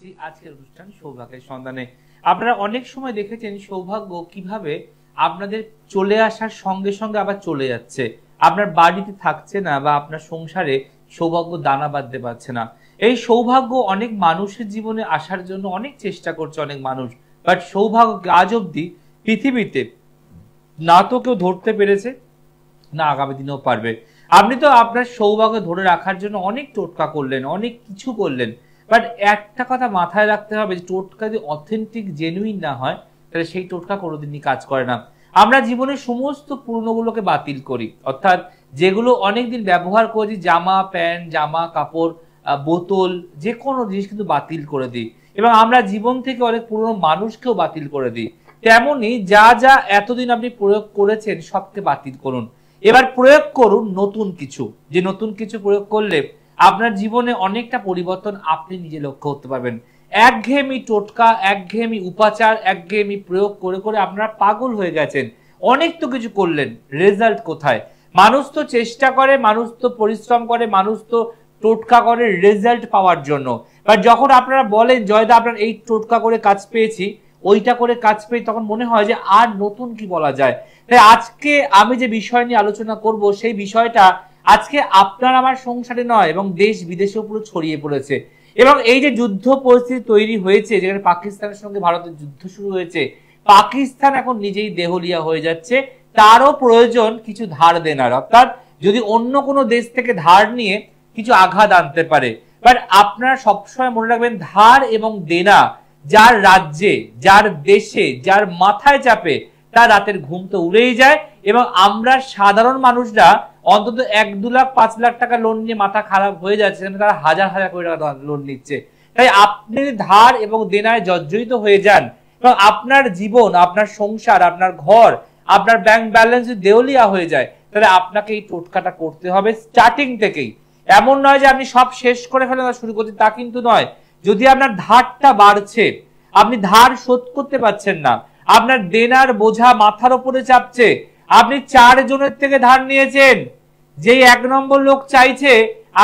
করছি আজকের অনুষ্ঠান সৌভাগ্যের সন্ধানে। আপনারা অনেক সময় দেখেছেন সৌভাগ্য কিভাবে আপনাদের চলে আসার সঙ্গে সঙ্গে আবার চলে যাচ্ছে, আপনার বাড়িতে থাকছে না বা আপনার সংসারে সৌভাগ্য দানা বাঁধতে পারছে না। এই সৌভাগ্য অনেক মানুষের জীবনে আসার জন্য অনেক চেষ্টা করছে অনেক মানুষ, বাট সৌভাগ্যকে আজ অব্দি পৃথিবীতে না তো কেউ ধরতে পেরেছে, না আগামী দিনেও পারবে। আপনি তো আপনার সৌভাগ্য ধরে রাখার জন্য অনেক টোটকা করলেন, অনেক কিছু করলেন, বাট একটা কথা মাথায় রাখতে হবে, টোটকা যদি অথেন্টিক জেনুইন না হয় তাহলে সেই টোটকা কোনোদিনই কাজ করে না। আমরা জীবনের সমস্ত পুরনোগুলোকে বাতিল করি, অর্থাৎ যেগুলো অনেকদিন ব্যবহার করেছি, জামা প্যান্ট, জামা কাপড়, বোতল, যে কোনো জিনিস কিন্তু বাতিল করে দিই, এবং আমরা জীবন থেকে অনেক পুরনো মানুষকেও বাতিল করে দিই। তেমনি যা যা এতদিন আপনি প্রয়োগ করেছেন সবকে বাতিল করুন, এবার প্রয়োগ করুন নতুন কিছু। যে নতুন কিছু প্রয়োগ করলে আপনার জীবনে অনেকটা পরিবর্তন আপনি নিজে লক্ষ্য করতে পারবেন। একঘেয়েমি টোটকা, একঘেয়েমি উপাচার, একঘেয়েমি প্রয়োগ করে করে আপনারা পাগল হয়ে গেছেন। অনেক তো কিছু করলেন, রেজাল্ট কোথায়? মানুষ তো চেষ্টা করে, মানুষ তো পরিশ্রম করে, মানুষ তো টোটকা করে রেজাল্ট পাওয়ার জন্য। বাট যখন আপনারা বলেন জয়দা আপনার এই টোটকা করে কাজ পেয়েছি, ওইটা করে কাজ পেয়ে, তখন মনে হয় যে আর নতুন কি বলা যায়। তাই আজকে আমি যে বিষয় নিয়ে আলোচনা করব, সেই বিষয়টা আজকে আপনার আমার সংসারে নয় এবং দেশ বিদেশে পুরো ছড়িয়ে পড়েছে। এবং এই যে যুদ্ধ পরিস্থিতি তৈরি হয়েছে, যেখানে পাকিস্তানের সঙ্গে ভারতের যুদ্ধ শুরু হয়েছে, পাকিস্তান এখন নিজেই দেহলিয়া হয়ে যাচ্ছে, তারও প্রয়োজন কিছু ধার দেনার। অর্থাৎ যদি অন্য কোনো দেশ থেকে ধার নিয়ে কিছু আঘাত আনতে পারে, বাট আপনারা সবসময় মনে রাখবেন ধার এবং দেনা যার রাজ্যে, যার দেশে, যার মাথায় চাপে, তার রাতের ঘুম তো উড়েই যায়। এবং আমরা সাধারণ মানুষরা অন্তত 1-2 লাখ 5 লাখ টাকা লোন নিয়ে মাথা খারাপ হয়ে যাচ্ছে, তারা হাজার হাজার কোটি টাকা লোন নিচ্ছে। তাই আপনি ধার এবং দেনায় জর্জরিত হয়ে যান এবং আপনার জীবন, আপনার সংসার, আপনার ঘর, আপনার ব্যাংক ব্যালেন্স দেউলিয়া হয়ে যায়, তাহলে আপনাকে এই টোটকাটা করতে হবে স্টার্টিং থেকেই। এমন নয় যে আপনি সব শেষ করে ফেলে শুরু করছেন, তা কিন্তু নয়। যদি আপনার ধারটা বাড়ছে, আপনি ধার শোধ করতে পারছেন না, আপনার দেনার বোঝা মাথার উপরে চাপছে, আপনি 4 জনের থেকে ধার নিয়েছেন, যেই 1 নম্বর লোক চাইছে,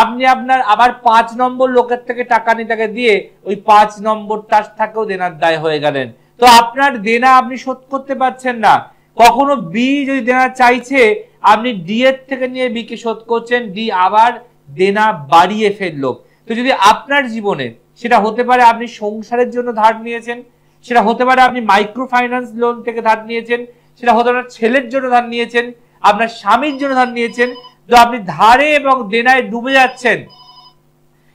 আপনি আপনার আবার 5 নম্বর লোকের থেকে টাকা নিয়ে তাকে দিয়ে ওই 5 নম্বরটার থাকেও দেনার দায় হয়ে গেলেন। তো আপনার দেনা আপনি শোধ করতে পারছেন না। কখনো বি যদি দেনা চাইছে, আপনি ডি এর থেকে নিয়ে বি কে শোধ করছেন, ডি আবার দেনা বাড়িয়ে ফেললো। তো যদি আপনার জীবনে সেটা হতে পারে আপনি সংসারের জন্য ধার নিয়েছেন, সেটা হতে পারে আপনি মাইক্রো ফাইন্যান্স লোন থেকে ধার নিয়েছেন, সেটা হতে পারে ছেলের জন্য ধার নিয়েছেন, আপনার স্বামীর জন্য ধার নিয়েছেন, তো আপনি ধারে এবং দেনায় ডুবে যাচ্ছেন।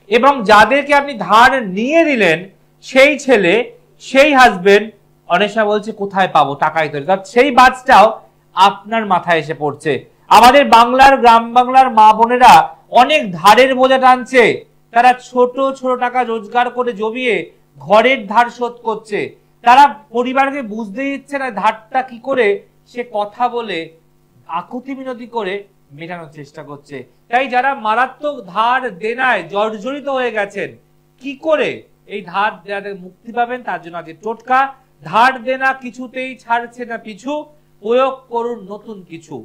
এবং যাদেরকে আপনি ধার নিয়ে দিলেন, সেই ছেলে, সেই হাজবেন্ড অনেক সময় বলছে কোথায় পাবো টাকাই তৈরি, সেই বাজটাও আপনার মাথায় এসে পড়ছে। আমাদের বাংলার, গ্রাম বাংলার মা বোনেরা অনেক ধারের বোঝা টানছে, তারা ছোট ছোট টাকা রোজগার করে জমিয়ে ঘরের ধার শোধ করছে। তারা পরিবারকে বুঝতে দিচ্ছে না ধারটা কি করে সে কথা বলে আকুতি মিনতি করে মেটানোর চেষ্টা করছে। তাই যারা মারাত্মক ধার দেনায় জর্জরিত হয়ে গেছেন, কি করে এই ধার দেনাতে মুক্তি পাবেন, তার জন্য আজকে টোটকা। ধার দেনা কিছুতেই ছাড়ছে না পিছু, প্রয়োগ করুন নতুন কিছু।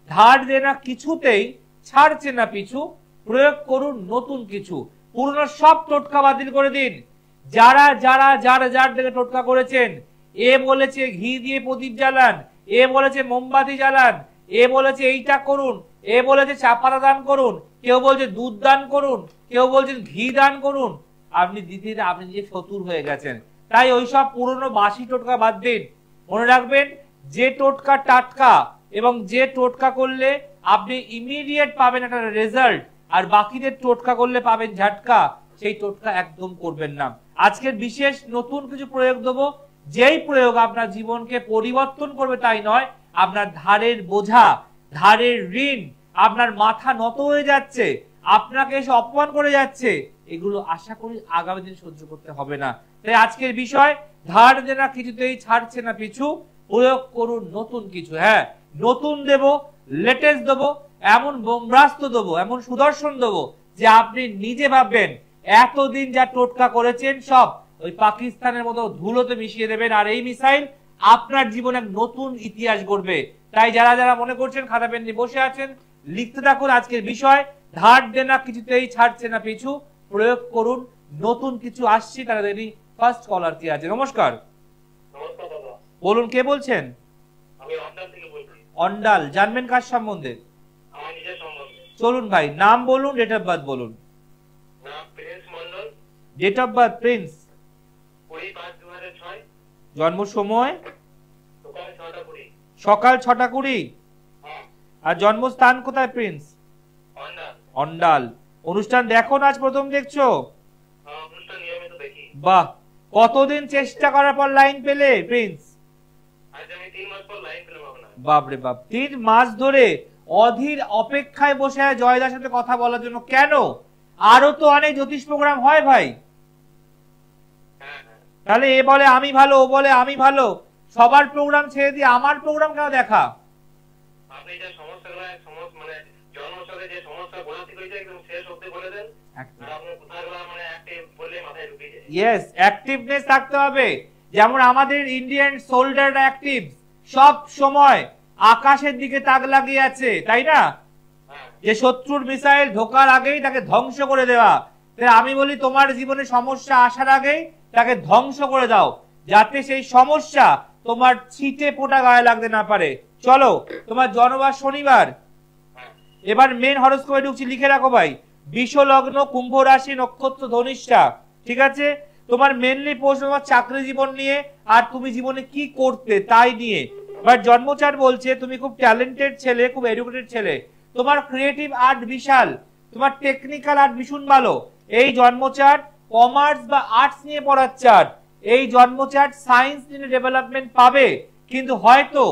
ধার দেনা কিছুতেই ছাড়ছে না পিছু, প্রয়োগ করুন নতুন কিছু। পুরনো সব টোটকা বাতিল করে দিন। যারা যারা যার যার থেকে টোটকা করেছেন, এ বলেছে ঘি দিয়ে প্রদীপ জ্বালান, এ বলেছে মোমবাতি জ্বালান, এ বলেছে এইটা করুন, এ বলেছে চা পাতা দান করুন, কেউ বলছে দুধ দান করুন, কেউ বলছেন ঘি দান করুন, আপনি দিতে আপনি নিজে ফতুর হয়ে গেছেন। তাই ওইসব পুরনো বাসি টোটকা বাদ দিন। মনে রাখবেন যে টোটকা টাটকা এবং যে টোটকা করলে আপনি ইমিডিয়েট পাবেন একটা রেজাল্ট, আর বাকিদের টোটকা করলে পাবেন ঝাটকা, সেই টোটকা একদম করবেন না। আজকের বিশেষ নতুন কিছু প্রয়োগ দেবো, যেই প্রয়োগ আপনার জীবনকে পরিবর্তন করবে তাই নয়, আপনার ধারের বোঝা, ধারের ঋণ, আপনার মাথা নত হয়ে যাচ্ছে, আপনাকে এসে অপমান করে যাচ্ছে, এগুলো আশা করি আগামী দিন সহ্য করতে হবে না। তাই আজকের বিষয়, ধার দেনা কিছুতেই ছাড়ছে না পিছু, প্রয়োগ করুন নতুন কিছু। হ্যাঁ, নতুন দেব, লেটেস্ট দেবো, এমন ব্রহ্মাস্ত্র দেবো, এমন সুদর্শন দেবো যে আপনি নিজে ভাববেন এতদিন যা টোটকা করেছেন সব ওই পাকিস্তানের মতো ধুলোতে মিশিয়ে দেবেন, আর এই মিসাইল আপনার জীবনে এক নতুন ইতিহাস গড়বে। তাই যারা যারা মনে করছেন খাতা পেন নিয়ে বসে আছেন, লিখতে থাকুন আজকের বিষয়, ধার দেনা কিছুতেই ছাড়ছে না পিছু, প্রয়োগ করুন নতুন কিছু আসছে তাড়াতাড়ি। ফার্স্ট কলার কি আছে? নমস্কার। নমস্কার দাদা। বলুন, কে বলছেন? আমি অন্ডাল থেকে বলছি। অন্ডাল, জানবেন কার সম্বন্ধে? আমার নিজের সম্বন্ধে। চলুন ভাই, নাম বলুন, ডেট অফ বার্থ বলুন। নাম Prince Mondal. Date of birth Prince. 20/5/2006। জন্ম সময়? সকাল 6টা 20। সকাল 6টা 20। হ্যাঁ। আর জন্মস্থান কোথায় প্রিন্স? অন্ডাল। অন্ডাল। অনুষ্ঠান দেখো না আজ প্রথম দেখছো? হ্যাঁ, অনুষ্ঠান নিয়মিত দেখি। বাহ, কতদিন চেষ্টা করার পর লাইন পেলে প্রিন্স? আজ আমি 3 মাস পর লাইন পেলাম আপনার। বাপরে বাপ, 3 মাস ধরে অধীর অপেক্ষায় বসে আছে জয়দার সাথে কথা বলার জন্য। কেন? আরো তো অনেক জ্যোতিষ প্রোগ্রাম হয় ভাই। হ্যাঁ। তাহলে এ বলে আমি ভালো, ও বলে আমি ভালো, সবার প্রোগ্রাম ছেড়ে দিয়ে আমার প্রোগ্রাম কেন দেখা? আপনি যে সমস্যাগুলো মানে জন্মছকে যে সমস্যা গোড়া থেকে হয়েছে একদম শেষ অবধি বলে দেন। আর আপনার কথাগুলো মানে অ্যাক্টিভ বললে মাথায় ঢুকে যায়। ইয়েস, অ্যাক্টিভনেস থাকতে হবে। যেমন আমাদের ইন্ডিয়ান সোলজার অ্যাক্টিভ, সব সময় আকাশের দিকে তাক লাগিয়ে আছে, তাই না? যে শত্রুর মিসাইল ঢোকার আগেই তাকে ধ্বংস করে দেওয়া। আমি বলি তোমার জীবনে সমস্যা আসার আগেই তাকে ধ্বংস করে দাও, যাতে সেই সমস্যা তোমার ছিটে ফোটা গায়ে লাগতে না পারে। চলো, তোমার জন্মবার শনিবার। এবার মেন হরোস্কোপে ঢুকছি, লিখে রাখো ভাই। বিষ লগ্ন, কুম্ভ রাশি, নক্ষত্র ধনিষ্ঠা। ঠিক আছে? তোমার মেনলি প্রশ্ন তোমার চাকরি জীবন নিয়ে, আর তুমি জীবনে কি করতে তাই নিয়ে। বাট জন্মচার বলছে তুমি খুব ট্যালেন্টেড ছেলে, খুব এডুকেটেড ছেলে, তোমার ক্রিয়েটিভ আর্ট বিশাল, তোমার টেকনিক্যাল আর্ট ভীষণ ভালো। এই জন্মচার কমার্স বা আর্টস নিয়ে পড়ার চার্ট। এই জন্মচার সায়েন্স নিয়ে ডেভেলপমেন্ট পাবে, কিন্তু হয়তো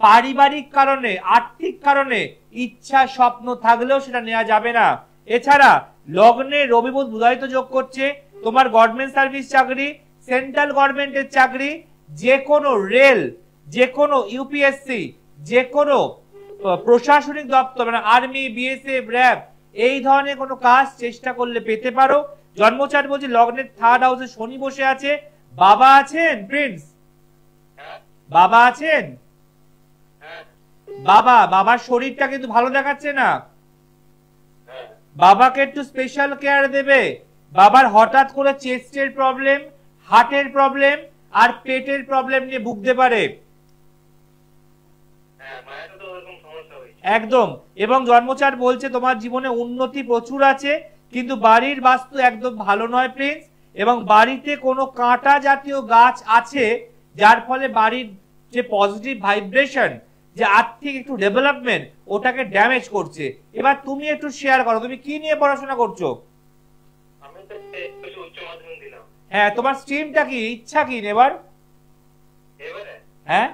পারিবারিক কারণে, আর্থিক কারণে ইচ্ছা স্বপ্ন থাকলেও সেটা নেওয়া যাবে না। এছাড়া লগ্নে রবি বুধ বুধায়িত যোগ করছে। তোমার গভর্নমেন্ট সার্ভিস চাকরি, সেন্ট্রাল গভর্নমেন্টের চাকরি, যে কোনো রেল, যে কোনো ইউপিএসসি, যে কোনো প্রশাসনিক দপ্তর মানে আর্মি, বিএসএফ, র্যাব, এই ধরনের কোনো কাজ চেষ্টা করলে পেতে পারো। জন্মচার বলছে লগ্নের 3rd হাউসে শনি বসে আছে। বাবা আছেন প্রিন্স? বাবা আছেন? বাবার শরীরটা কিন্তু ভালো দেখাচ্ছে না। বাবাকে একটু স্পেশাল কেয়ার দেবে। বাবার হঠাৎ করে চেস্টের প্রবলেম, হার্টের প্রবলেম আর পেটের প্রবলেম নিয়ে ভুগতে পারে। একদম। এবং জন্মচার বলছে তোমার জীবনে উন্নতি প্রচুর আছে, কিন্তু বাড়ির বাস্তু একদম ভালো নয় প্রিন্স। এবং বাড়িতে কোনো কাঁটা জাতীয় গাছ আছে, যার ফলে বাড়ির যে পজিটিভ ভাইব্রেশন, যে আর্থিক একটু ডেভেলপমেন্ট, ওটাকে ড্যামেজ করছে। এবার তুমি একটু শেয়ার করো, তুমি কি নিয়ে পড়াশোনা করছো? আমি তো উচ্চ মাধ্যমিক দিলাম। হ্যাঁ, তোমার স্ট্রিমটা কি, ইচ্ছা কি নেবার? এবারে হ্যাঁ,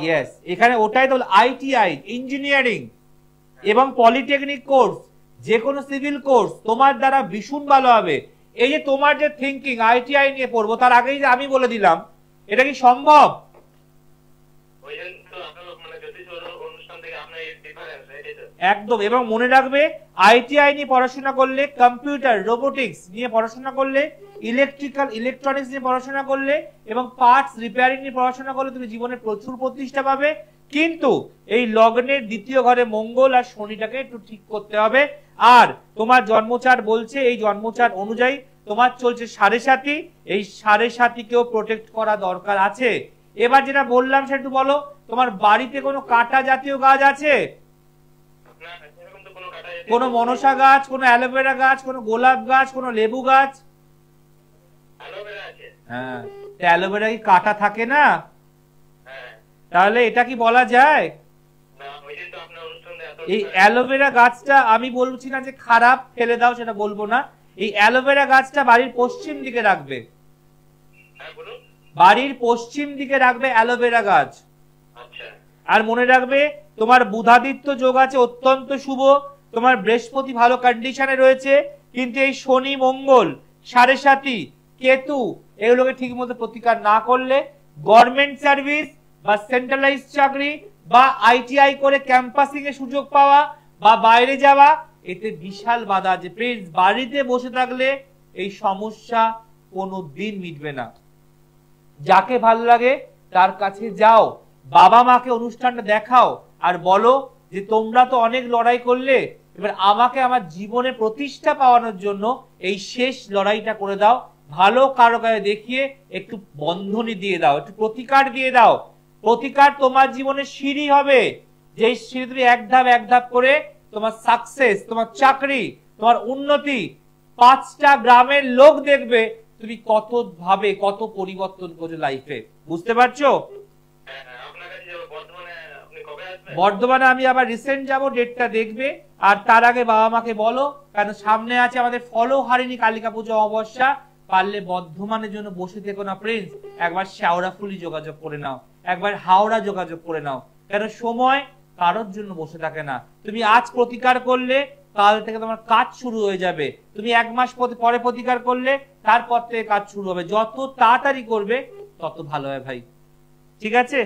ইয়েস, এখানে ওটাই তো আইটিআই, ইঞ্জিনিয়ারিং এবং পলিটেকনিক কোর্স, যে কোনো সিভিল কোর্স তোমার দ্বারা ভীষণ ভালো হবে। এই যে তোমার যে থিঙ্কিং আইটিআই নিয়ে পড়বো, তার আগেই যে আমি বলে দিলাম, এটা কি সম্ভব? একদম। এবং মনে রাখবে, আইটিআই নিয়ে পড়াশোনা করলে, কম্পিউটার রোবোটিক্স নিয়ে পড়াশোনা করলে, ইলেকট্রিক্যাল ইলেকট্রনিক্স নিয়ে পড়াশোনা করলে এবং পার্টস রিপেয়ারিং নিয়ে পড়াশোনা করলে তুমি জীবনে প্রচুর প্রতিষ্ঠা পাবে। কিন্তু এই লগ্নের 2য় ঘরে মঙ্গল আর শনিটাকে একটু ঠিক করতে হবে। আর তোমার জন্মচার বলছে, এই জন্মচার অনুযায়ী তোমার চলছে 7.5, এই 7.5কেও প্রোটেক্ট করা দরকার আছে। এবার যেটা বললাম সেটা একটু বলো, তোমার বাড়িতে কোনো কাঁটা জাতীয় গাছ আছে? কোনো মনসা গাছ, কোনো অ্যালোভেরা গাছ, কোনো গোলাপ গাছ, কোনো লেবু গাছ? হ্যাঁ, অ্যালোভেরা কি কাঁটা থাকে না? তাহলে এটা কি বলা যায়? এই অ্যালোভেরা গাছটা আমি বলছি না যে খারাপ, ফেলে দাও, সেটা বলবো না। এই অ্যালোভেরা গাছটা বাড়ির পশ্চিম দিকে রাখবে। বাড়ির পশ্চিম দিকে রাখবে অ্যালোভেরা গাছ। আর মনে রাখবে, তোমার বুধাদিত্য যোগ আছে, অত্যন্ত শুভ। তোমার বৃহস্পতি ভালো কন্ডিশনে রয়েছে, কিন্তু এই শনি মঙ্গল 7.5 কেতু এগুলোকে ঠিক মতো প্রতিকার না করলে গভর্নমেন্ট সার্ভিস বা সেন্ট্রালাইজ চাকরি বা আইটিআই করে ক্যাম্পাসিং এর সুযোগ পাওয়া বা বাইরে যাওয়া, এতে বিশাল বাধা আছে প্রিন্স। বাড়িতে বসে থাকলে এই সমস্যা কোনোদিন মিটবে না। যাকে ভালো লাগে তার কাছে যাও, বাবা মাকে অনুষ্ঠানটা দেখাও আর বলো যে তোমরা তো অনেক লড়াই করলে, এবার আমাকে আমার জীবনে প্রতিষ্ঠা পাওয়ানোর জন্য এই শেষ লড়াইটা করে দাও, ভালো কারো গায়ে দেখিয়ে একটু বন্ধনী দিয়ে দাও, একটু প্রতিকার দিয়ে দাও। প্রতিকার তোমার জীবনে সিঁড়ি হবে, যেই সিঁড়ি তুমি এক ধাপ করে তোমার সাকসেস, তোমার চাকরি, তোমার উন্নতি, 5টা গ্রামের লোক দেখবে তুমি কত ভাবে কত পরিবর্তন করছো লাইফে। বুঝতে পারছো? বর্ধমানে আমি আবার রিসেন্ট যাব, ডেটটা দেখবে। আর তার আগে বাবা মাকে বলো, কারণ সামনে আছে আমাদের ফলো হারিনি কালিকা পুজো অমাবস্যা, পারলে বর্ধমানের জন্য বসে থেকো না প্রিন্স, একবার শেওড়াফুলি যোগাযোগ করে নাও, একবার হাওড়া যোগাযোগ করে নাও। কেন সময় কারোর জন্য বসে থাকে না। তুমি আজ প্রতিকার করলে কাল থেকে তোমার কাজ শুরু হয়ে যাবে, তুমি 1 মাস পরে প্রতিকার করলে তারপর থেকে কাজ শুরু হবে। যত তাড়াতাড়ি করবে তত ভালো হয় ভাই, ঠিক আছে?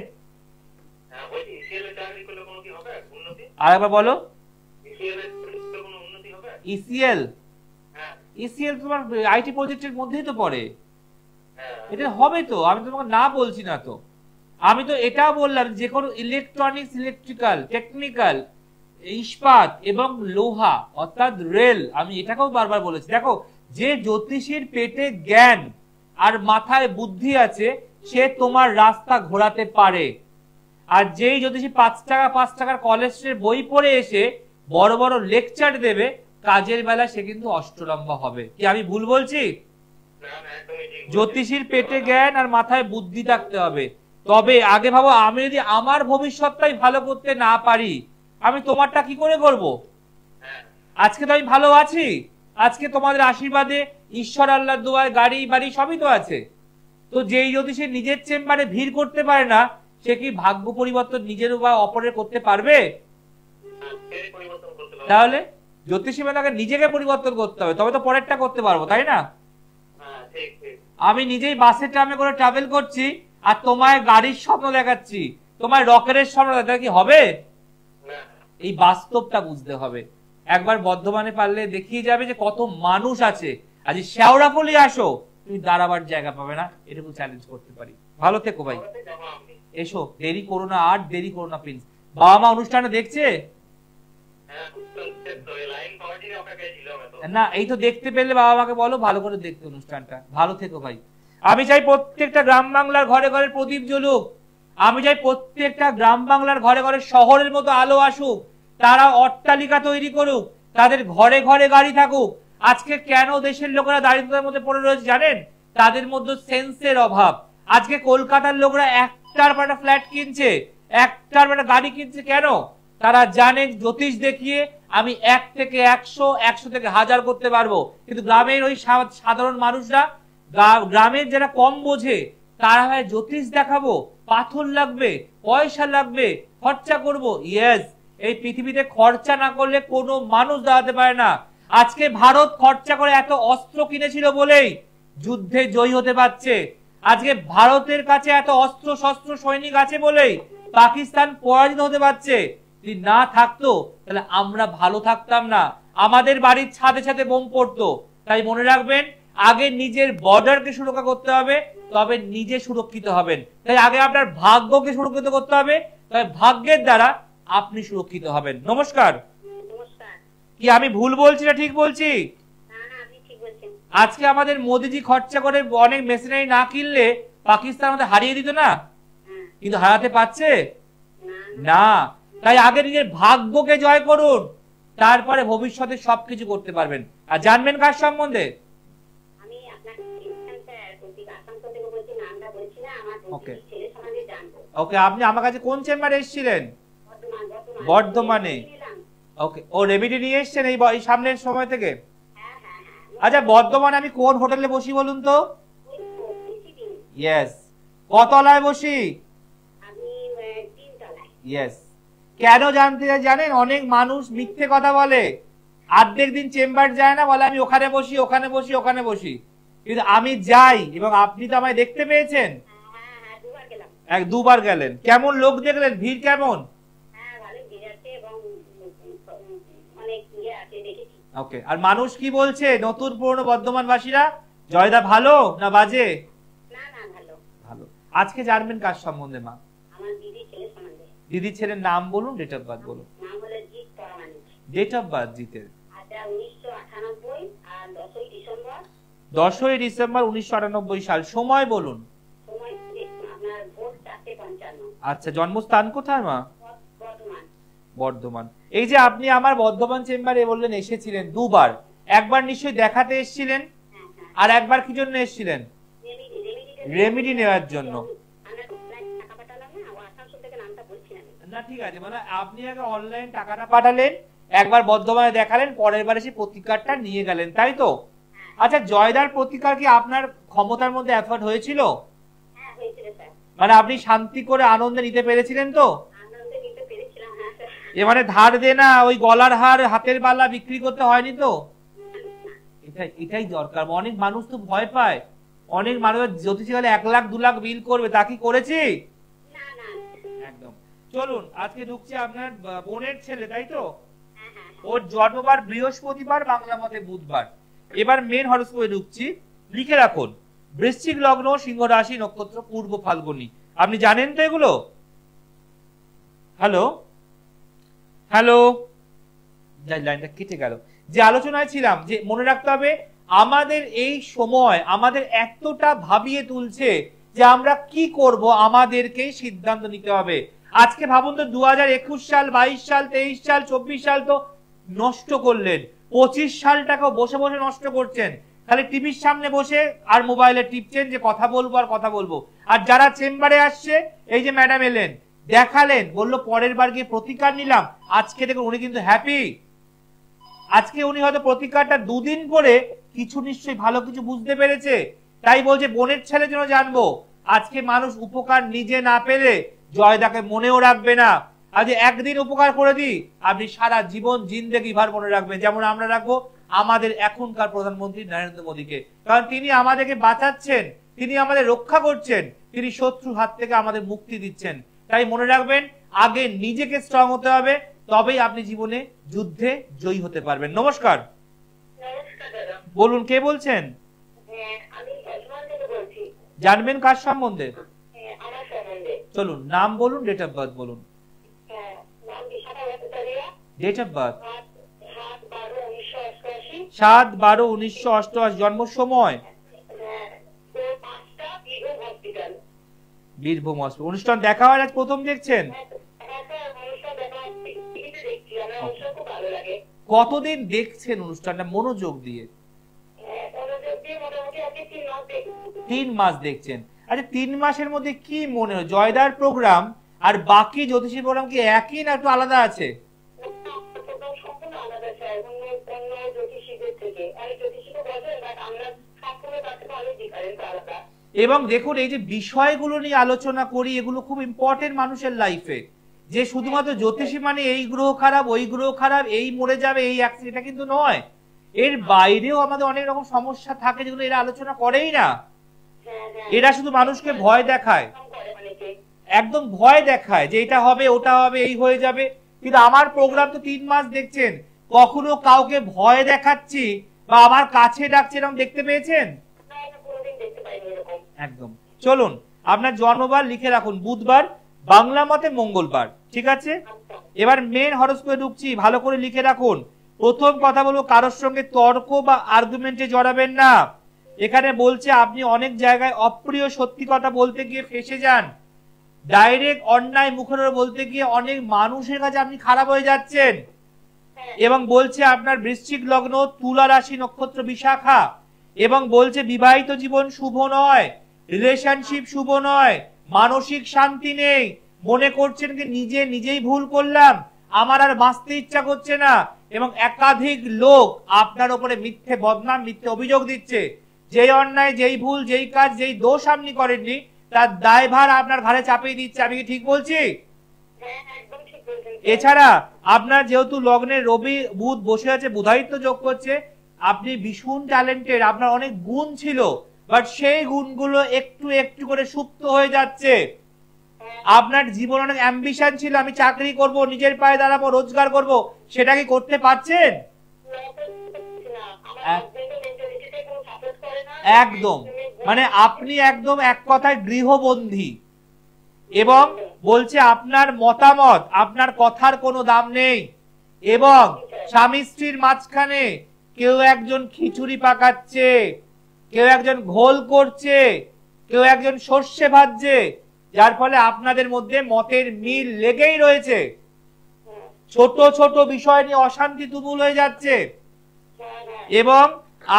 আরেকবার বলো। ইসিএল? ইসিএল তোমার আইটি প্রজেক্টের মধ্যেই তো পড়ে, এটা হবে তো, আমি তোমাকে না বলছি না তো। আমি তো এটাও বললাম যে কোনো ইলেকট্রনিক্স, ইলেকট্রিক্যাল, টেকনিক্যাল, ইস্পাত এবং লোহা অর্থাৎ রেল, আমি এটাকেও বারবার বলেছি। দেখো, যে জ্যোতিষীর পেটে জ্ঞান আর মাথায় বুদ্ধি আছে সে তোমার রাস্তা ঘোরাতে পারে। আর যেই জ্যোতিষী 5 টাকার কলেজের বই পড়ে এসে বড় বড় লেকচার দেবে, কাজের বেলা সে কিন্তু অষ্টলম্বা হবে। কি আমি ভুল বলছি? জ্যোতিষীর পেটে জ্ঞান আর মাথায় বুদ্ধি থাকতে হবে। তবে আগে ভাবো, আমি যদি আমার ভবিষ্যৎটাই ভালো করতে না পারি, আমি তোমারটা কি করে করব? আজকে তো আমি ভালো আছি, আজকে তোমাদের আশীর্বাদে, ঈশ্বর আল্লাহর দোয়ায় গাড়ি বাড়ি সবই তো আছে। তো যেই জ্যোতিষী নিজের চেম্বারে ভিড় করতে পারে না, সে কি ভাগ্য পরিবর্তন নিজের বা অপরের করতে পারবে? তাহলে জ্যোতিষী মেলাকে নিজেকে পরিবর্তন করতে হবে, তবে তো পরেরটা করতে পারবো, তাই না? আমি নিজেই বাসে ট্রামে করে ট্রাভেল করছি আর তোমায় গাড়ির স্বপ্ন দেখাচ্ছি, তোমায় রকেটের স্বপ্ন দেখা কি হবে? এই বাস্তবটা বুঝতে হবে। একবার বর্ধমানে পারলে দেখিয়ে যাবে যে কত মানুষ আছে। আজ শেওড়াফুলি আসো, তুমি দাঁড়াবার জায়গা পাবে না, এটুকু চ্যালেঞ্জ করতে পারি। ভালো থেকো ভাই, এসো, দেরি করো না, আর দেরি করো না প্রিন্স। বাবা মা অনুষ্ঠানটা দেখছে না? এই তো দেখতে পেলে বাবা মাকে বলো ভালো করে দেখতে অনুষ্ঠানটা। ভালো থেকো ভাই। আমি চাই প্রত্যেকটা গ্রাম বাংলার ঘরে ঘরে প্রদীপ জ্বলুক, আমি চাই প্রত্যেকটা গ্রাম বাংলার ঘরে ঘরে শহরের মতো আলো আসুক, তারা অট্টালিকা তৈরি করুক, তাদের ঘরে ঘরে গাড়ি থাকুক। আজকে কেন দেশের লোকেরা দারিদ্র্যের মধ্যে পড়ে রয়েছে জানেন? তাদের মধ্যে সেন্সের অভাব। আজকে কলকাতার লোকরা একটার পর একটা ফ্ল্যাট কিনছে, একটার পর একটা গাড়ি কিনছে, কেন? তারা জানে জ্যোতিষ দেখিয়ে আমি 1 থেকে 100, 100 থেকে 1000 করতে পারবো। কিন্তু গ্রামের ওই সাধারণ মানুষরা, গ্রামের যারা কম বোঝে, তারা হয় জ্যোতিষ দেখাবো, পাথর লাগবে, পয়সা লাগবে, খরচা করব। ইয়েস, এই পৃথিবীতে খরচা না করলে কোনো মানুষ দাঁড়াতে পারে না। আজকে ভারত খরচা করে এত অস্ত্র কিনেছিল বলেই যুদ্ধে জয়ী হতে পারছে। আজকে ভারতের কাছে এত অস্ত্র শস্ত্র সৈনিক আছে বলেই পাকিস্তান পরাজিত হতে পারছে। যদি না থাকতো তাহলে আমরা ভালো থাকতাম না, আমাদের বাড়ির ছাদে ছাদে বোম পড়তো। তাই মনে রাখবেন, আগে নিজের বর্ডারকে সুরক্ষা করতে হবে, তবে নিজে সুরক্ষিত হবেন। তাই আগে আপনার ভাগ্যকে সুরক্ষিত করতে হবে, তবে ভাগ্যের দ্বারা আপনি সুরক্ষিত হবেন। নমস্কার। কি আমি ভুল বলছি না ঠিক বলছি? আজকে আমাদের মোদিজি খরচা করে অনেক মেশিনারি না কিনলে পাকিস্তান আমাদের হারিয়ে দিত না, কিন্তু হারাতে পারছে না। তাই আগে নিজের ভাগ্যকে জয় করুন, তারপরে ভবিষ্যতে সবকিছু করতে পারবেন। আর জানবেন কার সম্বন্ধে? ওকে, আপনি আমার কাছে কোন চেম্বারে এসেছিলেন? বর্ধমানে। ওকে, ও রেমিডি নিয়ে এসেছেন এই সামনের সময় থেকে? আচ্ছা, বর্ধমানে আমি কোন হোটেলে বসি বলুন তো? ইয়েস। কতলায় বসি? ইয়েস। কেন জানতে জানেন? অনেক মানুষ মিথ্যে কথা বলে, অর্ধেক দিন চেম্বার যায় না, বলে আমি ওখানে বসি, ওখানে বসি, ওখানে বসি। কিন্তু আমি যাই, এবং আপনি তো আমায় দেখতে পেয়েছেন, 2বার গেলেন। কেমন লোক দেখলেন? ভিড় কেমন? ওকে, আর মানুষ কি বলছে? নতুন পুরনো বর্ধমানবাসীরা, জয়দা ভালো না বাজে? ভালো। আজকে জানবেন কার সম্বন্ধে মা? দিদির ছেলের নাম বলুন, ডেট অফ বার্থ বলুন। ডেট অফ বার্থ জিতের? আচ্ছা 1998 আর 10ই ডিসেম্বর। 10ই ডিসেম্বর 1998 সাল। সময় বলুন। সময় আপনার ভোর 4:55। আচ্ছা, জন্মস্থান কোথায় মা? বর্ধমান। বর্ধমান। এই যে আপনি আমার বর্ধমান চেম্বারে বললেন এসেছিলেন দুবার, একবার নিশ্চয়ই দেখাতে এসেছিলেন, আর একবার কি জন্য এসেছিলেন? রেমেডি নেওয়ার জন্য। না ঠিক আছে, মানে আপনি আগে অনলাইন টাকাটা পাঠালেন, একবার বর্ধমানে দেখালেন, পরের বার এসে প্রতিকারটা নিয়ে গেলেন, তাই তো? আচ্ছা, জয়দার প্রতিকার কি আপনার ক্ষমতার মধ্যে এফোর্ট হয়েছিল? মানে আপনি শান্তি করে আনন্দে নিতে পেরেছিলেন তো? মানে ধার দেনা, ওই গলার হার, হাতের বালা বিক্রি করতে হয়নি তো? এটাই দরকার। অনেক মানুষ তো ভয় পায়, অনেক মানুষ জ্যোতিষী গেলে 1 লাখ 2 লাখ বিল করবে, তা কি করেছি? একদম। চলুন আজকে ঢুকছি আপনার বোনের ছেলে, তাই তো? ওর জন্মবার বৃহস্পতিবার, বাংলা মতে বুধবার। এবার মেন হরোস্কোপে ঢুকছি, লিখে রাখুন বৃশ্চিক লগ্ন, সিংহ রাশি, নক্ষত্র পূর্ব ফাল্গুনী। আপনি জানেন তো এগুলো? হ্যালো হ্যালো, লাইনটা কেটে গেল। যে আলোচনায় ছিলাম, যে মনে রাখতে হবে আমাদের এই সময় আমাদের এতটা ভাবিয়ে তুলছে যে আমরা কি করব, আমাদেরকেই সিদ্ধান্ত নিতে হবে। আজকে ভাবুন তো 2021 সাল, 22 সাল, 23 সাল, 24 সাল তো নষ্ট করলেন, 25 সালটাকেও বসে বসে নষ্ট করছেন, খালি টিভির সামনে বসে আর মোবাইলে টিপছেন যে কথা বলবো আর কথা বলবো। আর যারা চেম্বারে আসছে, এই যে ম্যাডাম এলেন, দেখালেন, বললো পরের বার গিয়ে প্রতিকার নিলাম, আজকে দেখুন উনি কিন্তু হ্যাপি। আজকে উনি হয়তো প্রতিকারটা 2 দিন পরে কিছু নিশ্চয়ই ভালো কিছু বুঝতে পেরেছে, তাই বলছে বোনের ছেলের জন্য জানবো। আজকে মানুষ উপকার নিজে না পেলে জয়দাকে মনেও রাখবে না। আজ একদিন উপকার করে দিই, আপনি সারা জীবন জিন্দেগি ভার মনে রাখবেন। যেমন আমরা রাখবো আমাদের এখনকার প্রধানমন্ত্রী নরেন্দ্র মোদীকে, কারণ তিনি আমাদেরকে বাঁচাচ্ছেন, তিনি আমাদের রক্ষা করছেন, তিনি শত্রুর হাত থেকে আমাদের মুক্তি দিচ্ছেন। তাই মনে রাখবেন, আগে নিজেকে স্ট্রং হতে হবে, তবেই আপনি জীবনে যুদ্ধে জয়ী হতে পারবেন। নমস্কার। বলুন, কে বলছেন? জানবেন কার সম্বন্ধে? চলুন, নাম বলুন, ডেট অফ বার্থ বলুন। Date of birth 7/12/1988। জন্ম সময়? বীরভূম হসপিটাল। অনুষ্ঠান দেখা হয় আজ প্রথম দেখছেন? কতদিন দেখছেন অনুষ্ঠানটা মনোযোগ দিয়ে? 3 মাস দেখছেন। আচ্ছা, 3 মাসের মধ্যে কি মনে হয়, জয়দার প্রোগ্রাম আর বাকি জ্যোতিষী প্রোগ্রাম কি একই না একটু আলাদা আছে? এবং দেখুন, এই যে বিষয়গুলো নিয়ে আলোচনা করি, এগুলো খুব ইম্পর্টেন্ট মানুষের লাইফে। যে শুধুমাত্র জ্যোতিষী মানে এই গ্রহ খারাপ, ওই গ্রহ খারাপ, এই মরে যাবে, এই এটা কিন্তু নয়। এর বাইরেও আমাদের অনেক রকম সমস্যা থাকে যেগুলো এরা আলোচনা করেই না। এরা শুধু মানুষকে ভয় দেখায়, একদম ভয় দেখায় যে এটা হবে, ওটা হবে, এই হয়ে যাবে। কিন্তু আমার প্রোগ্রাম তো 3 মাস দেখছেন, কখনো কাউকে ভয় দেখাচ্ছি বা আমার কাছে ডাকছে এরকম দেখতে পেয়েছেন? একদম। চলুন, আপনার জন্মবার লিখে রাখুন বুধবার, বাংলা মতে মঙ্গলবার, ঠিক আছে? এবার মেন হরোস্কোপে ঢুকছি, ভালো করে লিখে রাখুন। প্রথম কথা বলবো, কারোর সঙ্গে তর্ক বা আর্গুমেন্টে জড়াবেন না। এখানে বলছে আপনি অনেক জায়গায় অপ্রিয় সত্যি কথা বলতে গিয়ে ফেঁসে যান, ডাইরেক্ট অন্যায় মুখের বলতে গিয়ে অনেক মানুষের কাছে আপনি খারাপ হয়ে যাচ্ছেন। এবং বলছে আপনার বৃশ্চিক লগ্ন, তুলা রাশি, নক্ষত্র বিশাখা, এবং বলছে বিবাহিত জীবন শুভ নয়, রিলেশনশিপ শুভ নয়, মানসিক শান্তি নেই, মনে করছেন কি নিজেই ভুল করলাম, আমার আর বাঁচতে ইচ্ছা করছে না, এবং একাধিক লোক আপনার উপরে মিথ্যে বদনাম, মিথ্যে অভিযোগ দিচ্ছে। যেই অন্যায়, যেই ভুল, যেই কাজ, যেই দোষ আপনি করেননি, তার দায়ভার আপনার ঘাড়ে চাপিয়ে দিচ্ছে। আমি কি ঠিক বলছি? এছাড়া আপনার যেহেতু লগ্নে রবি বুধ বসে আছে, বুধায়িত্ব যোগ করছে, আপনি ভীষণ ট্যালেন্টেড, আপনার অনেক গুণ ছিল, বাট সেই গুণগুলো একটু একটু করে সুপ্ত হয়ে যাচ্ছে। আপনার জীবন অনেক অ্যাম্বিশন ছিল, আমি চাকরি করব, নিজের পায়ে দাঁড়াবো, রোজগার করব, সেটা কি করতে পারছেন? একদম, মানে আপনি একদম এক কথায় গৃহবন্দী। এবং বলছে আপনার মতামত, আপনার কথার কোনো দাম নেই, এবং স্বামী স্ত্রীর মাঝখানে কেউ একজন খিচুড়ি পাকাচ্ছে, কেউ একজন ঘোল করছে, কেউ একজন সর্ষে ভাজছে, যার ফলে আপনাদের মধ্যে মতের মিল লেগেই রয়েছে। ছোট ছোট বিষয় নিয়ে অশান্তি তুমুল হয়ে যাচ্ছে এবং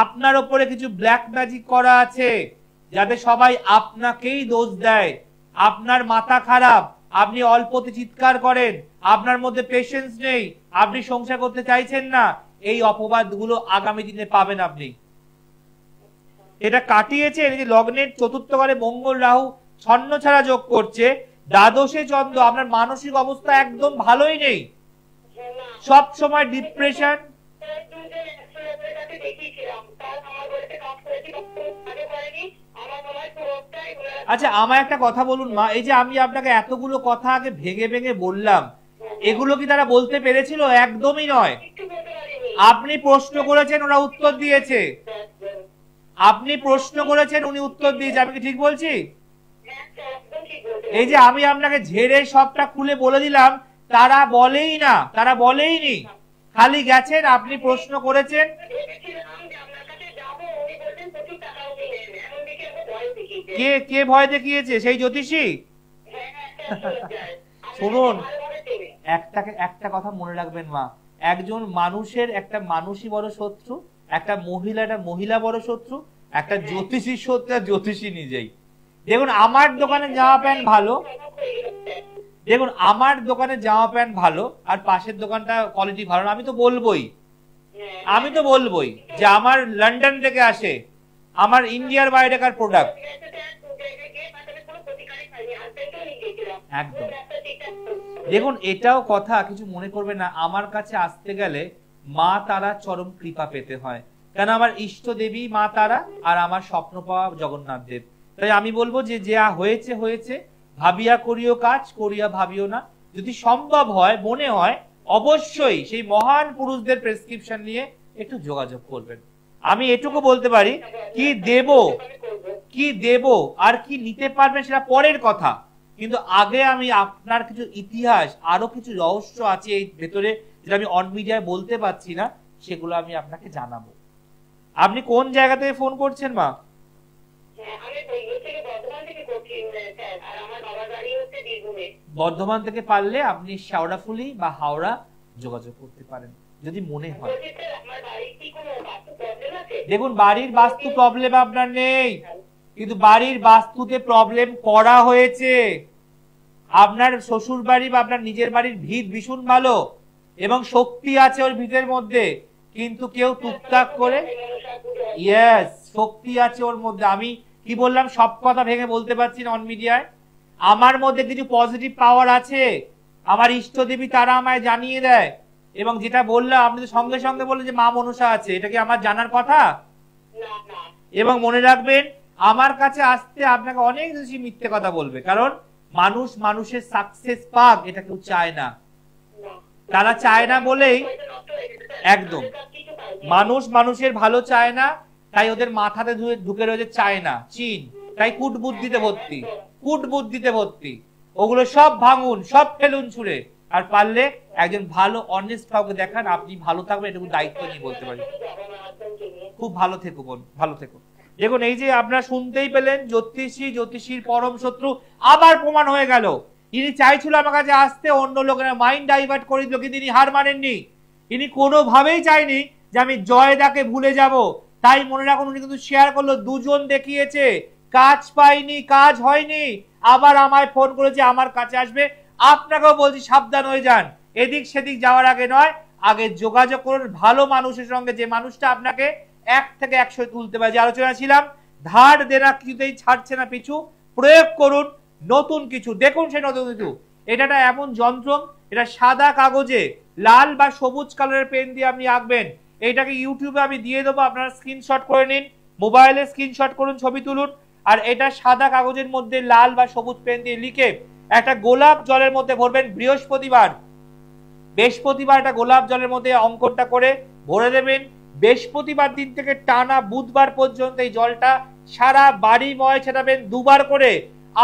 আপনার উপরে কিছু ব্ল্যাক ম্যাজিক করা আছে যাতে সবাই আপনাকেই দোষ দেয়। আপনার মাথা খারাপ, আপনি অল্পতে চিৎকার করেন, আপনার মধ্যে পেশেন্স নেই, আপনি সংসার করতে চাইছেন না, এই অপবাদগুলো আগামী দিনে পাবেন আপনি। এটা কাটিয়েছেন যে লগ্নের চতুর্থ ঘরে মঙ্গল রাহু ছন্ন ছাড়া যোগ করছে, দ্বাদশে চন্দ্র, আপনার মানসিক অবস্থা একদম ভালোই নেই, সব সময় ডিপ্রেশন। আচ্ছা আমার একটা কথা বলুন মা, এই যে আমি আপনাকে এতগুলো কথা আগে ভেঙে ভেঙে বললাম, এগুলো কি তারা বলতে পেরেছিল? একদমই নয়। আপনি প্রশ্ন করেছেন, ওরা উত্তর দিয়েছে। আপনি প্রশ্ন করেছেন, উনি উত্তর দিয়েছে। আমি কি ঠিক বলছি? এই যে আমি আপনাকে ঝেড়ে সবটা খুলে বলে দিলাম, তারা বলেই না, তারা বলেইনি, খালি গেছেন, আপনি প্রশ্ন করেছেন। কে কে ভয় দেখিয়েছে? সেই জ্যোতিষী? শুনুন, একটা কথা মনে রাখবেন মা, একজন মানুষের একটা মানুষই বড় শত্রু, একটা মহিলা বড় শত্রু, একটা জ্যোতিষীর শত্রু আর জ্যোতিষী নিজেই। দেখুন আমার দোকানে জামা প্যান্ট ভালো, দেখুন আমার দোকানে জামা প্যান্ট ভালো আর পাশের দোকানটা কোয়ালিটি ভালো না, আমি তো বলবোই যে আমার লন্ডন থেকে আসে, আমার ইন্ডিয়ার বাইরেকার প্রোডাক্ট। একদম। দেখুন এটাও কথা, কিছু মনে করবে না, আমার কাছে আসতে গেলে মা তারা চরম কৃপা পেতে হয়, কেন আমার ইষ্ট দেবী মা তারা আর আমার স্বপ্ন পাওয়া জগন্নাথ দেব। তাই আমি বলবো যে যা হয়েছে হয়েছে, ভাবিয়া করিও কাজ, করিয়া ভাবিও না। যদি সম্ভব হয়, মনে হয়, অবশ্যই সেই মহান পুরুষদের প্রেসক্রিপশন নিয়ে একটু যোগাযোগ করবেন। আমি এটুকু বলতে পারি, কি দেব আর কি নিতে পারবেন সেটা পরের কথা, কিন্তু আগে আমি আপনার কিছু ইতিহাস, আরো কিছু রহস্য আছে এই ভেতরে যেটা আমি অন মিডিয়ায় বলতে পারছি না, সেগুলো আমি আপনাকে জানাবো। আপনি কোন জায়গা থেকে ফোন করছেন মা? বর্ধমান থেকে পারলে আপনি শেওড়াফুলি বা হাওড়া যোগাযোগ করতে পারেন যদি মনে হয়। দেখুন বাড়ির বাস্তু প্রবলেম আপনার নেই, কিন্তু বাড়ির বাস্তুতে প্রবলেম করা হয়েছে। আপনার শ্বশুর বাড়ি বা আপনার নিজের বাড়ির ভিত ভীষণ ভালো এবং শক্তি আছে ওর ভিতের মধ্যে, কিন্তু কেউ টুকটাক করে, ইয়েস শক্তি আছে ওর মধ্যে। আমি কি বললাম সব কথা ভেঙে বলতে পারছি না অন মিডিয়ায়। আমার মধ্যে কিছু পজিটিভ পাওয়ার আছে, আমার ইষ্ট দেবী তারা আমায় জানিয়ে দেয়, এবং যেটা বললাম আপনি তো সঙ্গে সঙ্গে বললেন যে মা মনসা আছে, এটা কি আমার জানার কথা? এবং মনে রাখবেন আমার কাছে আসতে আপনাকে অনেক বেশি মিথ্যে কথা বলবে, কারণ মানুষ মানুষের সাকসেস পাক এটা কেউ চায় না, তারা চায় না বলেই, একদম মানুষ মানুষের ভালো চায় না, তাই ওদের মাথাতে ঢুকে রয়েছে চায় না চীন, তাই কূটবুদ্ধিতে ভর্তি। ওগুলো সব ভাঙুন, সব ফেলুন ছুঁড়ে, আর পারলে একজন ভালো অনেস্ট কাউকে দেখান, আপনি ভালো থাকবেন, এটুকু দায়িত্ব নিয়ে বলতে পারি। খুব ভালো থেকো বোন, ভালো থেকো। দেখুন এই যে আপনারা শুনতেই পেলেন, জ্যোতিষীর পরম শত্রু আবার প্রমাণ হয়ে গেল। ইনি চাইছিল আমার কাছে আসতে, অন্য লোকেরা মাইন্ড ডাইভার্ট করে দিল, কিন্তু ইনি হার মানেননি। ইনি কোনোভাবেই চাইনি যে আমি জয়দাকে ভুলে যাব। তাই মনে রাখুন উনি কিন্তু শেয়ার করলো, দুজন দেখিয়েছে, কাজ পাইনি, কাজ হয়নি, আবার আমায় ফোন করেছে আমার কাছে আসবে। আপনাকেও বলছি সাবধান হয়ে যান, এদিক সেদিক যাওয়ার আগে নয়, আগে যোগাযোগ করুন ভালো মানুষের সঙ্গে, যে মানুষটা আপনাকে 1 থেকে 100 তুলতে পারে। যে আলোচনা ছিলাম, ধার দেনা কিছুতেই ছাড়ছে না পিছু, প্রয়োগ করুন নতুন কিছু, দেখুন সেই নতুন কিছু। এটা এমন যন্ত্র, এটা সাদা কাগজে লাল বা সবুজ কালারের পেন দিয়ে আপনি আঁকবেন। এইটাকে ইউটিউবে আমি দিয়ে দেবো, আপনারা স্ক্রিনশট করে নিন, মোবাইলে স্ক্রিনশট করুন, ছবি তুলুন, আর এটা সাদা কাগজের মধ্যে লাল বা সবুজ পেন দিয়ে লিখে একটা গোলাপ জলের মধ্যে ভরবেন। বৃহস্পতিবার একটা গোলাপ জলের মধ্যে অঙ্কনটা করে ভরে দেবেন। বৃহস্পতিবার দিন থেকে টানা বুধবার পর্যন্ত এই জলটা সারা বাড়িময় ছেটাবেন 2 বার করে।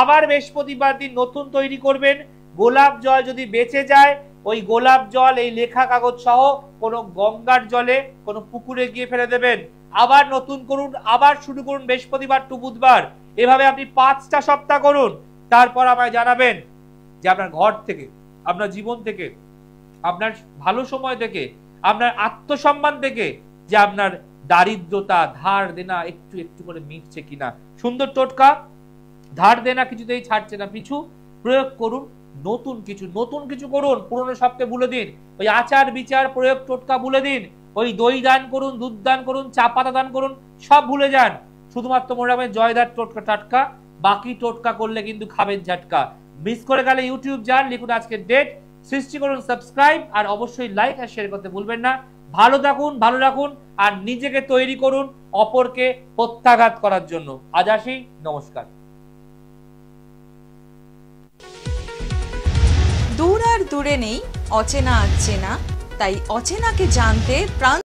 আবার বৃহস্পতিবার দিন নতুন তৈরি করবেন। গোলাপ জল যদি বেঁচে যায় ওই গোলাপ জল, এই লেখা কাগজ সহ কোনো গঙ্গার জলে, কোনো পুকুরে গিয়ে ফেলে দেবেন। আবার নতুন করুন, আবার শুরু করুন বৃহস্পতিবার টু বুধবার। এভাবে আপনি 5টা সপ্তাহ করুন। তারপর আমায় জানাবেন যে আপনার ঘর থেকে, আপনার জীবন থেকে, আপনার ভালো সময় থেকে, আপনার আত্মসম্মান থেকে যে আপনার দারিদ্রতা, ধার দেনা একটু একটু করে মিটছে কিনা। সুন্দর টোটকা, ধার দেনা কিছুতেই ছাড়ছে না পিছু। প্রয়োগ করুন নতুন কিছু করুন। পুরনো সবকে ভুলে দিন। ওই আচার বিচার প্রয়োগ টোটকা ভুলে দিন। ওই দই দান করুন, দুধ দান করুন, চা পাতা দান করুন, সব ভুলে যান। শুধুমাত্র মনে রাখবেন জয়দার টোটকা টাটকা, বাকি টোটকা করলে কিন্তু খাবেন ঝাটকা। মিস করে গেলে ইউটিউব যান, লিখুন আজকের ডেট, সৃষ্টি করুন সাবস্ক্রাইব, আর অবশ্যই লাইক আর শেয়ার করতে ভুলবেন না। ভালো থাকুন, ভালো রাখুন, আর নিজেকে তৈরি করুন অপরকে প্রত্যাঘাত করার জন্য। আজ আসি, নমস্কার। দূর আর দূরে নেই অচেনা চেনা, তাই অচেনাকে জানতে প্রাণ